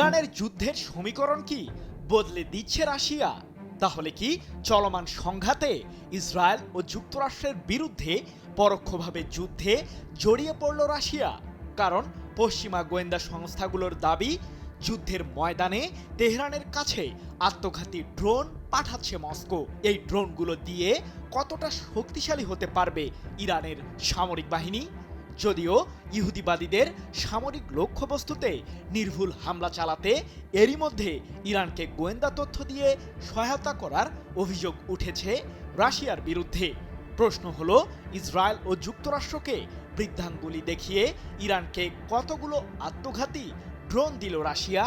ইরানের যুদ্ধের সমীকরণ কি বদলে দিচ্ছে রাশিয়া? তাহলে কি চলমান সংঘাতে ইসরায়েল ও যুক্তরাষ্ট্রের বিরুদ্ধে পরোক্ষভাবে যুদ্ধে জড়িয়ে পড়ল রাশিয়া? কারণ পশ্চিমা গোয়েন্দা সংস্থাগুলোর দাবি, যুদ্ধের ময়দানে তেহরানের কাছে আত্মঘাতী ড্রোন পাঠাচ্ছে মস্কো। এই ড্রোনগুলো দিয়ে কতটা শক্তিশালী হতে পারবে ইরানের সামরিক বাহিনী? যদিও ইহুদিবাদীদের সামরিক লক্ষ্যবস্তুতে নির্ভুল হামলা চালাতে এরই মধ্যে ইরানকে গোয়েন্দা তথ্য দিয়ে সহায়তা করার অভিযোগ উঠেছে রাশিয়ার বিরুদ্ধে। প্রশ্ন হলো, ইসরায়েল ও যুক্তরাষ্ট্রকে বৃদ্ধাঙ্গুলি দেখিয়ে ইরানকে কতগুলো আত্মঘাতী ড্রোন দিল রাশিয়া?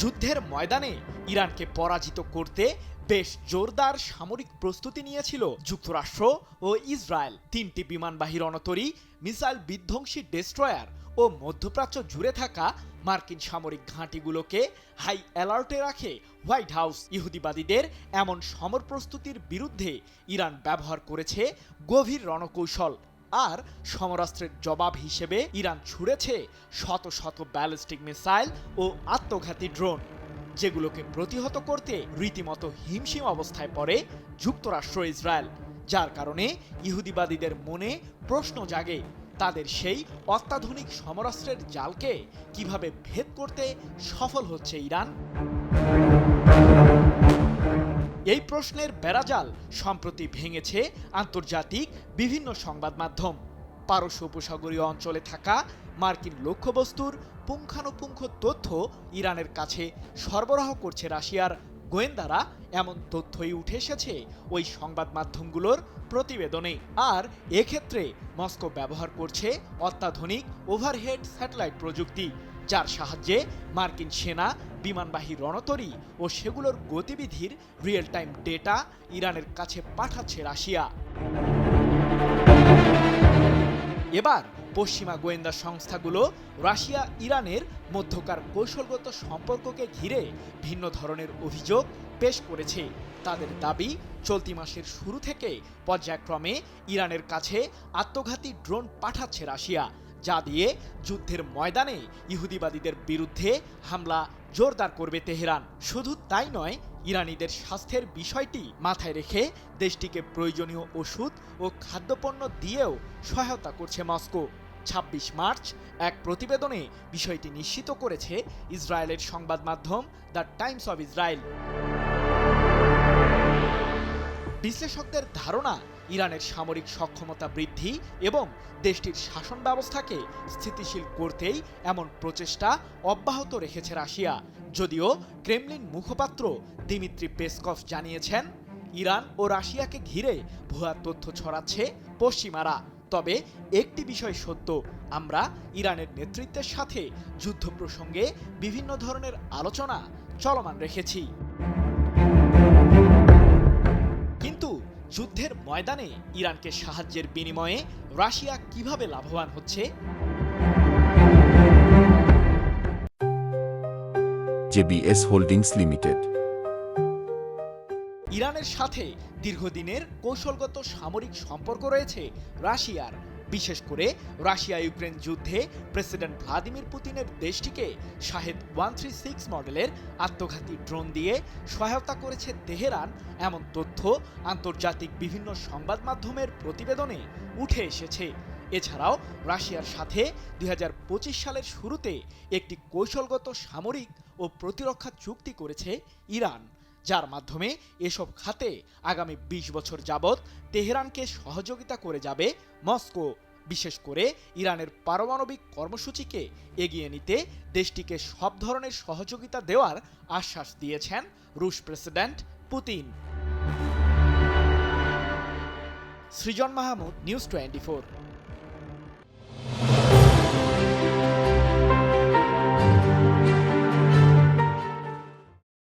যুদ্ধের ময়দানে ইরানকে পরাজিত করতে বেশ জোরদার সামরিক প্রস্তুতি নিয়েছিল যুক্তরাষ্ট্র ও ইসরায়েল। 3টি বিমানবাহী রণতরী, মিসাইল বিধ্বংসী ডেস্ট্রয়ার ও মধ্যপ্রাচ্য জুড়ে থাকা মার্কিন সামরিক ঘাঁটিগুলোকে হাই অ্যালার্টে রাখে হোয়াইট হাউস। ইহুদিবাদীদের এমন সমর প্রস্তুতির বিরুদ্ধে ইরান ব্যবহার করেছে গভীর রণকৌশল। আর সমরাস্ত্রের জবাব হিসেবে ইরান ছুড়েছে শত শত ব্যালিস্টিক মিসাইল ও আত্মঘাতী ড্রোন, যেগুলোকে প্রতিহত করতে রীতিমতো হিমশিম অবস্থায় পড়ে যুক্তরাষ্ট্র ইসরায়েল। যার কারণে ইহুদিবাদীদের মনে প্রশ্ন জাগে, তাদের সেই অত্যাধুনিক সমরাস্ত্রের জালকে কিভাবে ভেদ করতে সফল হচ্ছে ইরান? এই প্রশ্নের বেড়াজাল সম্প্রতি ভেঙেছে আন্তর্জাতিক বিভিন্ন সংবাদ মাধ্যম। পারস্য উপসাগরীয় অঞ্চলে থাকা মার্কিন লক্ষ্যবস্তুর পুঙ্খানুপুঙ্খ তথ্য ইরানের কাছে সরবরাহ করছে রাশিয়ার গোয়েন্দারা, এমন তথ্যই উঠে এসেছে ওই সংবাদ মাধ্যমগুলোর প্রতিবেদনে। আর এক্ষেত্রে মস্কো ব্যবহার করছে অত্যাধুনিক ওভারহেড স্যাটেলাইট প্রযুক্তি, যার সাহায্যে মার্কিন সেনা, বিমানবাহী রণতরী ও সেগুলোর গতিবিধির রিয়েল টাইম ডেটা ইরানের কাছে পাঠাচ্ছে রাশিয়া। এবার পশ্চিমা গোয়েন্দা সংস্থাগুলো রাশিয়া ইরানের মধ্যকার কৌশলগত সম্পর্ককে ঘিরে ভিন্ন ধরনের অভিযোগ পেশ করেছে। তাদের দাবি, চলতি মাসের শুরু থেকে পর্যায়ক্রমে ইরানের কাছে আত্মঘাতী ড্রোন পাঠাচ্ছে রাশিয়া, যা দিয়ে যুদ্ধের ময়দানে ইহুদিবাদীদের বিরুদ্ধে হামলা জোরদার করবে তেহরান। শুধু তাই নয়, ইরানিদের স্বাস্থ্যের বিষয়টি মাথায় রেখে দেশটিকে প্রয়োজনীয় ওষুধ ও খাদ্যপণ্য দিয়েও সহায়তা করছে মস্কো। ২৬ মার্চ এক প্রতিবেদনে বিষয়টি নিশ্চিত করেছে ইসরায়েলের সংবাদ মাধ্যম দ্য টাইমস অব ইসরায়েল। বিশ্লেষকদের ধারণা, ইরানের সামরিক সক্ষমতা বৃদ্ধি এবং দেশটির শাসন ব্যবস্থাকে স্থিতিশীল করতেই এমন প্রচেষ্টা অব্যাহত রেখেছে রাশিয়া। যদিও ক্রেমলিন মুখপাত্র দিমিত্রি পেসকভ জানিয়েছেন, ইরান ও রাশিয়াকে ঘিরে ভুয়া তথ্য ছড়াচ্ছে পশ্চিমারা। তবে একটি বিষয় সত্য, আমরা ইরানের নেতৃত্বের সাথে যুদ্ধ প্রসঙ্গে বিভিন্ন ধরনের আলোচনা চলমান রেখেছি। কিন্তু যুদ্ধের ময়দানে ইরানকে সাহায্যের বিনিময়ে রাশিয়া কিভাবে লাভবান হচ্ছে? জেবিএস হোল্ডিংস লিমিটেড ইরানের সাথে দীর্ঘদিনের কৌশলগত সামরিক সম্পর্ক রয়েছে রাশিয়ার। বিশেষ করে রাশিয়া ইউক্রেন যুদ্ধে প্রেসিডেন্ট ভ্লাদিমির পুতিনের দেশটিকে শাহেদ 136 মডেলের আত্মঘাতী ড্রোন দিয়ে সহায়তা করেছে তেহরান, এমন তথ্য আন্তর্জাতিক বিভিন্ন সংবাদ মাধ্যমের প্রতিবেদনে উঠে এসেছে। এছাড়াও রাশিয়ার সাথে ২০২৫ সালের শুরুতে একটি কৌশলগত সামরিক ও প্রতিরক্ষা চুক্তি করেছে ইরান, যার মাধ্যমে এসব খাতে আগামী ২০ বছর যাবৎ তেহরানকে সহযোগিতা করে যাবে মস্কো। বিশেষ করে ইরানের পারমাণবিক কর্মসূচিকে এগিয়ে নিতে দেশটিকে সব ধরনের সহযোগিতা দেওয়ার আশ্বাস দিয়েছেন রুশ প্রেসিডেন্ট পুতিন। সৃজন মাহমুদ, নিউজ 24।